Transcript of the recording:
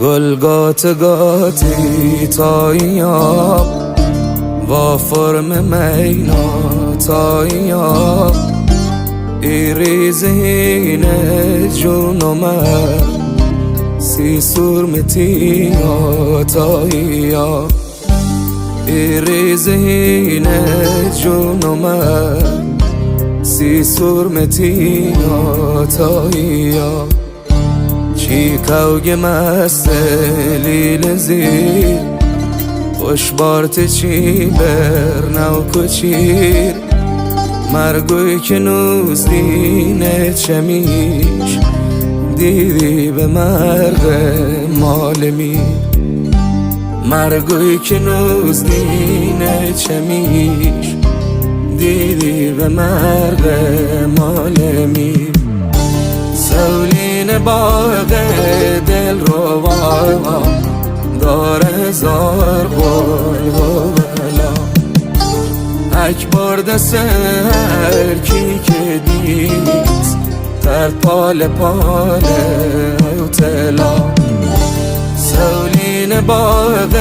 گل گاتی تاییاب و فرم مینا تاییاب ایریزین جونم سی سرمتی تاییاب ایریزین جونم سی سرمتی تاییاب چی کوگ مسلیل زیر خوش بارت چی برنو کچیر مرگوی که نوز دینه چمیش دیدی به مرگ مال میر مرگوی که نوز دینه چمیش دیدی به مرگ مال میر سولین باغ دل رو داره هزار گل و بلا اکبر دست هر کی که دیست تر پال او تلا سولین باغ